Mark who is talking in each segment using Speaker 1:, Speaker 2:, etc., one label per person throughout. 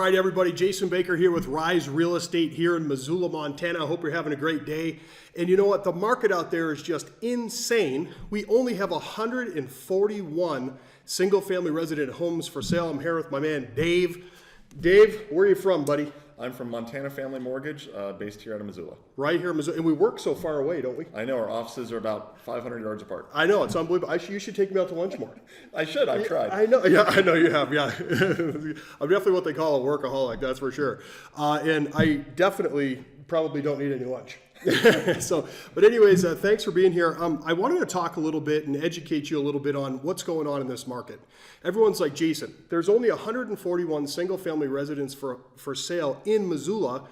Speaker 1: right, everybody, Jason Baker here with Rise Real Estate here in Missoula, Montana. I hope you're having a great day. And you know what? The market out there is just insane. We only have 141 single-family resident homes for sale. I'm here with my man, Dave. Dave, where are you from, buddy?
Speaker 2: I'm from Montana Family Mortgage, based here out of Missoula.
Speaker 1: Right here in Missoula. And we work so far away, don't we?
Speaker 2: I know, our offices are about 500 yards apart.
Speaker 1: I know, it's unbelievable. You should take me out to lunch more.
Speaker 2: I should, I've tried.
Speaker 1: I know, yeah, I know you have, yeah. I'm definitely what they call a workaholic, that's for sure. And I definitely probably don't need any lunch. But anyways, thanks for being here. I wanted to talk a little bit and educate you a little bit on what's going on in this market. Everyone's like, Jason, there's only 141 single-family residents for sale in Missoula,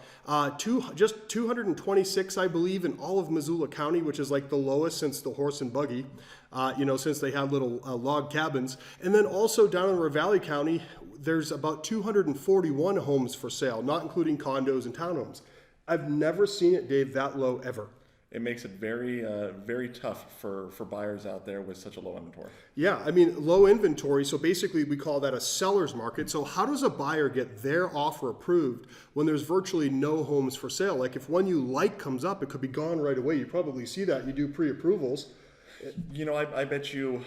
Speaker 1: just 226, I believe, in all of Missoula County, which is like the lowest since the horse and buggy, since they had little log cabins. And then also down in Ravalli County, there's about 241 homes for sale, not including condos and townhomes. I've never seen it, Dave, that low ever.
Speaker 2: It makes it very, very tough for buyers out there with such a low inventory.
Speaker 1: Yeah, I mean, low inventory, so basically we call that a seller's market. So how does a buyer get their offer approved when there's virtually no homes for sale? Like if one you like comes up, it could be gone right away. You probably see that. You do pre-approvals.
Speaker 2: You know, I bet you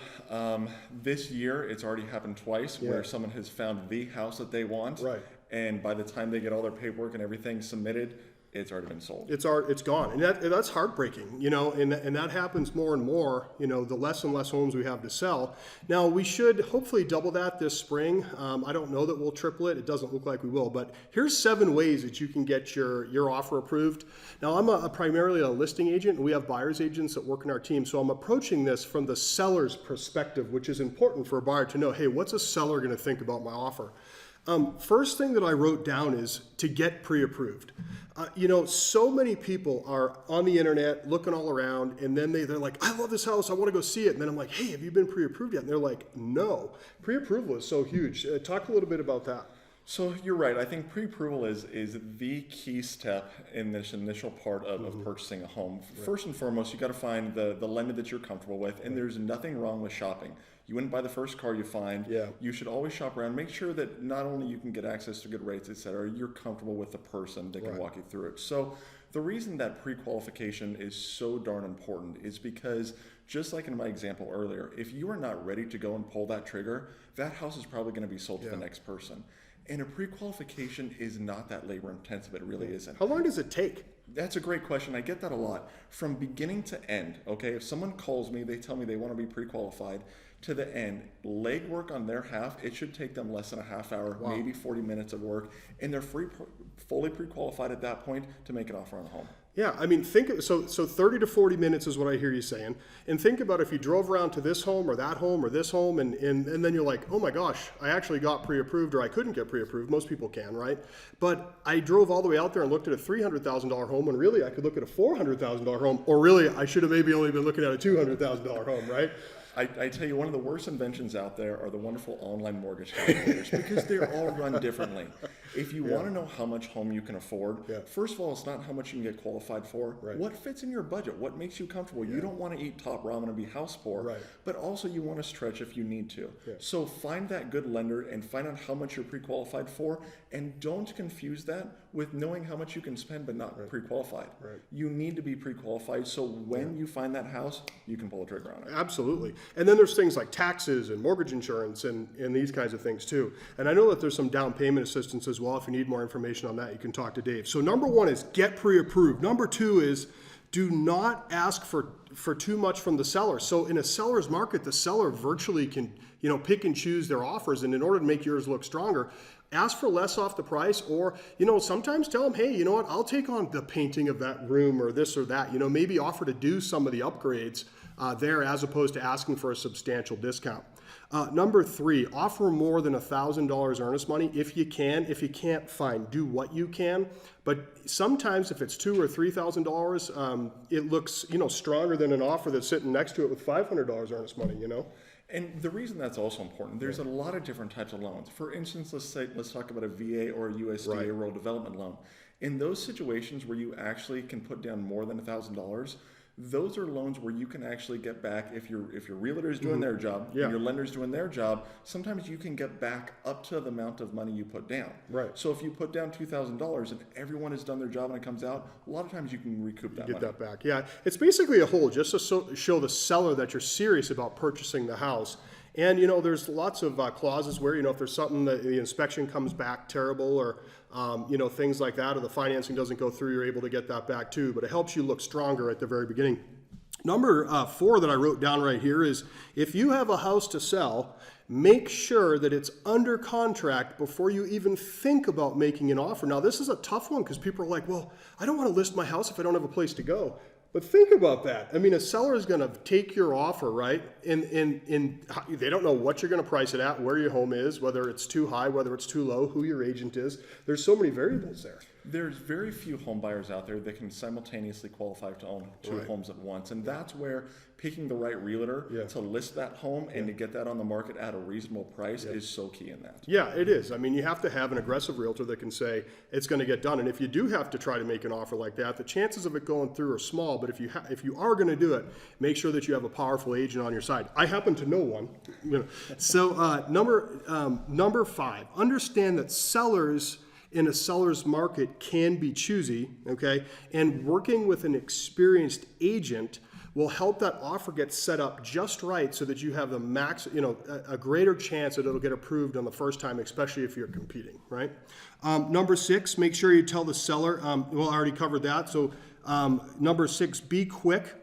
Speaker 2: this year it's already happened twice where someone has found the house that they want. Right. And by the time they get all their paperwork and everything submitted, it's already been sold. It's
Speaker 1: gone, and that's heartbreaking, and that happens more and more. The less and less homes we have to sell. Now we should hopefully double that this spring. I don't know that we'll triple it. It doesn't look like we will, but here's 7 ways that you can get your offer approved. Now I'm primarily a listing agent, and we have buyers agents that work in our team, so I'm approaching this from the seller's perspective, which is important for a buyer to know. Hey, what's a seller going to think about my offer? First thing that I wrote down is to get pre-approved. So many people are on the internet looking all around, and then they're like, I love this house, I want to go see it. And then I'm like, hey, have you been pre-approved yet? And they're like, no. Pre-approval is so huge. Talk a little bit about that.
Speaker 2: So you're right. I think pre-approval is the key step in this initial part of purchasing a home. Right. First and foremost, you got to find the lender that you're comfortable with, and there's nothing wrong with shopping. You wouldn't buy the first car you find. Yeah. You should always shop around. Make sure that not only you can get access to good rates, et cetera, you're comfortable with the person that can walk you through it. So the reason that pre-qualification is so darn important is because, just like in my example earlier, if you are not ready to go and pull that trigger, that house is probably going to be sold to the next person. And a pre-qualification is not that labor intensive. It really isn't.
Speaker 1: How long does it take?
Speaker 2: That's a great question. I get that a lot. From beginning to end, okay, if someone calls me, they tell me they want to be pre-qualified, to the end, legwork on their half, it should take them less than a half hour, maybe 40 minutes of work, and they're fully pre-qualified at that point to make an offer on the home.
Speaker 1: Yeah, I mean, so 30 to 40 minutes is what I hear you saying. And think about if you drove around to this home or that home or this home, and then you're like, oh my gosh, I actually got pre-approved, or I couldn't get pre-approved. Most people can, right? But I drove all the way out there and looked at a $300,000 home, and really I could look at a $400,000 home, or really I should have maybe only been looking at a $200,000 home, right?
Speaker 2: I tell you, one of the worst inventions out there are the wonderful online mortgage calculators because they're all run differently. If you want to know how much home you can afford, first of all, it's not how much you can get qualified for. Right. What fits in your budget? What makes you comfortable? You don't want to eat top ramen and be house poor, but also you want to stretch if you need to. So find that good lender and find out how much you're pre-qualified for, and don't confuse that with knowing how much you can spend but not pre-qualified. Right. You need to be pre-qualified so when you find that house, you can pull the trigger on it.
Speaker 1: Absolutely. And then there's things like taxes and mortgage insurance and these kinds of things too. And I know that there's some down payment assistance as well. If you need more information on that, you can talk to Dave. So number 1 is get pre-approved. Number 2 is do not ask for too much from the seller. So in a seller's market, the seller virtually can pick and choose their offers. And in order to make yours look stronger, ask for less off the price, or sometimes tell them, hey, you know what, I'll take on the painting of that room or this or that. Maybe offer to do some of the upgrades there as opposed to asking for a substantial discount. Number 3, offer more than $1,000 earnest money if you can. If you can't, fine, do what you can. But sometimes if it's $2,000 or $3,000, it looks stronger than an offer that's sitting next to it with $500 earnest money.
Speaker 2: And the reason that's also important, there's a lot of different types of loans. For instance, let's talk about a VA or a USDA rural development loan. In those situations where you actually can put down more than $1,000, those are loans where you can actually get back, if your realtor is doing their job,
Speaker 1: Yeah.
Speaker 2: and your lender's doing their job, sometimes you can get back up to the amount of money you put down.
Speaker 1: Right.
Speaker 2: So if you put down $2,000 and everyone has done their job and it comes out, a lot of times you can recoup that
Speaker 1: Get
Speaker 2: money.
Speaker 1: that back. Yeah, it's basically a hold just to show the seller that you're serious about purchasing the house. And there's lots of clauses where if there's something that the inspection comes back terrible, or things like that, or the financing doesn't go through, you're able to get that back too. But it helps you look stronger at the very beginning. Number 4 that I wrote down right here is, if you have a house to sell, make sure that it's under contract before you even think about making an offer. Now, this is a tough one because people are like, well, I don't want to list my house if I don't have a place to go. But think about that. I mean, a seller is going to take your offer, right? And they don't know what you're going to price it at, where your home is, whether it's too high, whether it's too low, who your agent is. There's so many variables there.
Speaker 2: There's very few home buyers out there that can simultaneously qualify to own 2 homes at once. And that's where picking the right realtor to list that home and to get that on the market at a reasonable price is so key in that.
Speaker 1: Yeah, it is. I mean, you have to have an aggressive realtor that can say it's going to get done. And if you do have to try to make an offer like that, the chances of it going through are small. But if you are going to do it, make sure that you have a powerful agent on your side. I happen to know one. So number 5, understand that sellers in a seller's market can be choosy, okay? And working with an experienced agent will help that offer get set up just right so that you have the max, a greater chance that it'll get approved on the first time, especially if you're competing, right? Number 6, make sure you tell the seller, well, I already covered that. So number 6, be quick.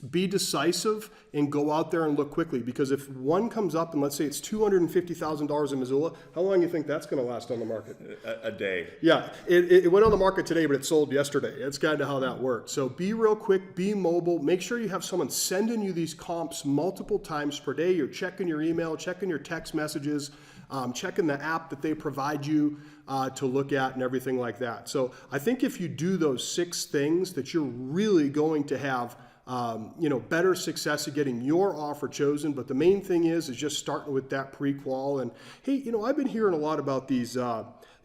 Speaker 1: Be decisive and go out there and look quickly, because if one comes up and let's say it's $250,000 in Missoula, how long do you think that's going to last on the market?
Speaker 2: A day.
Speaker 1: Yeah, it went on the market today, but it sold yesterday. It's kind of how that works. So be real quick, be mobile. Make sure you have someone sending you these comps multiple times per day. You're checking your email, checking your text messages, checking the app that they provide you to look at and everything like that. So I think if you do those 6 things, that you're really going to have better success at getting your offer chosen. But the main thing is just starting with that pre-qual. And hey, I've been hearing a lot about these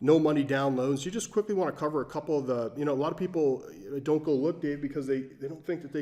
Speaker 1: no money down loans. You just quickly want to cover a couple of the, a lot of people don't go look, Dave, because they don't think that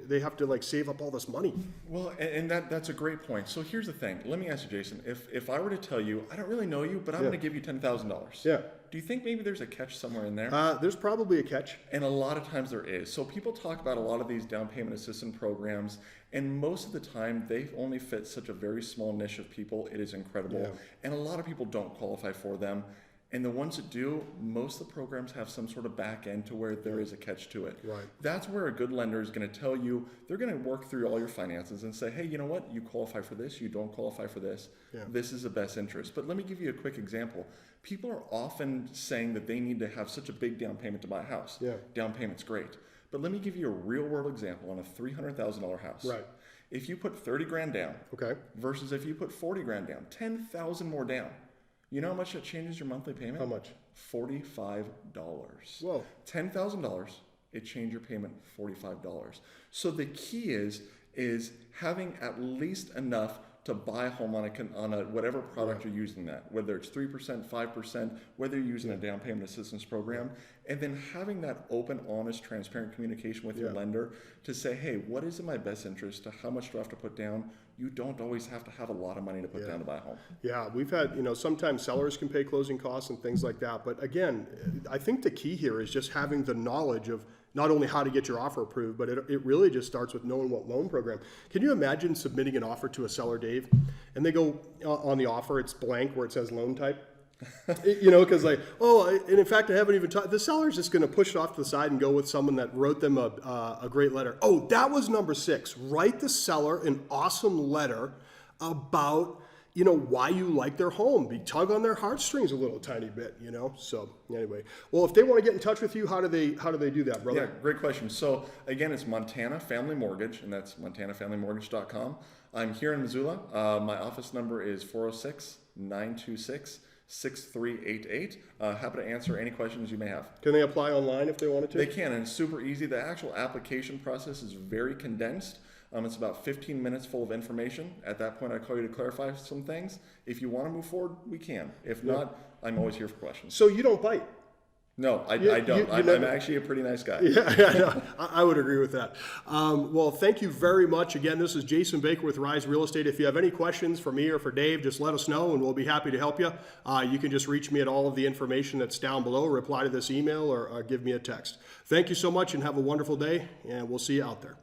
Speaker 1: they have to like save up all this money.
Speaker 2: Well, and that's a great point. So here's the thing. Let me ask you, Jason, if I were to tell you, I don't really know you, but I'm going to give you $10,000.
Speaker 1: Yeah.
Speaker 2: Do you think maybe there's a catch somewhere in there?
Speaker 1: There's probably a catch.
Speaker 2: And a lot of times there is. So people talk about a lot of these down payment assistance programs, and most of the time they only fit such a very small niche of people. It is incredible.
Speaker 1: Yeah.
Speaker 2: And a lot of people don't qualify for them. And the ones that do, most of the programs have some sort of back end to where there is a catch to it.
Speaker 1: Right.
Speaker 2: That's where a good lender is going to tell you, they're going to work through all your finances and say, hey, you know what? You qualify for this, you don't qualify for this.
Speaker 1: Yeah.
Speaker 2: This is the best interest. But let me give you a quick example. People are often saying that they need to have such a big down payment to buy a house.
Speaker 1: Yeah.
Speaker 2: Down payment's great. But let me give you a real world example on a $300,000 house.
Speaker 1: Right.
Speaker 2: If you put 30 grand down
Speaker 1: Okay.
Speaker 2: versus if you put 40 grand down, 10,000 more down. You know how much that changes your monthly payment?
Speaker 1: How much?
Speaker 2: $45.
Speaker 1: Whoa.
Speaker 2: $10,000, it changed your payment $45. So the key is having at least enough to buy a home on a whatever product you're using that, whether it's 3%, 5%, whether you're using a down payment assistance program, and then having that open, honest, transparent communication with your lender to say, hey, what is in my best interest? How much do I have to put down? You don't always have to have a lot of money to put down to buy a home.
Speaker 1: Yeah, we've had, sometimes sellers can pay closing costs and things like that. But again, I think the key here is just having the knowledge of not only how to get your offer approved, but it really just starts with knowing what loan program. Can you imagine submitting an offer to a seller, Dave, and they go on the offer, it's blank where it says loan type? Because and in fact, I haven't even talked. The seller's just going to push it off to the side and go with someone that wrote them a great letter. Oh, that was number 6. Write the seller an awesome letter about why you like their home. Tug on their heartstrings a little tiny bit. So anyway, well, if they want to get in touch with you, how do they do that, brother?
Speaker 2: Yeah, great question. So again, it's Montana Family Mortgage, and that's montanafamilymortgage.com. I'm here in Missoula. My office number is 406-926. 6388. Happy to answer any questions you may have.
Speaker 1: Can they apply online if they wanted to?
Speaker 2: They can, and it's super easy. The actual application process is very condensed. It's about 15 minutes full of information. At that point, I call you to clarify some things. If you want to move forward, we can. If not, I'm always here for questions.
Speaker 1: So you don't bite?
Speaker 2: No, I
Speaker 1: You-
Speaker 2: don't.
Speaker 1: you
Speaker 2: I'm
Speaker 1: never-
Speaker 2: actually a pretty nice guy.
Speaker 1: Yeah, I know. I would agree with that. Well, thank you very much. Again, this is Jason Baker with Rise Real Estate. If you have any questions for me or for Dave, just let us know and we'll be happy to help you. You can just reach me at all of the information that's down below, reply to this email, or give me a text. Thank you so much and have a wonderful day, and we'll see you out there.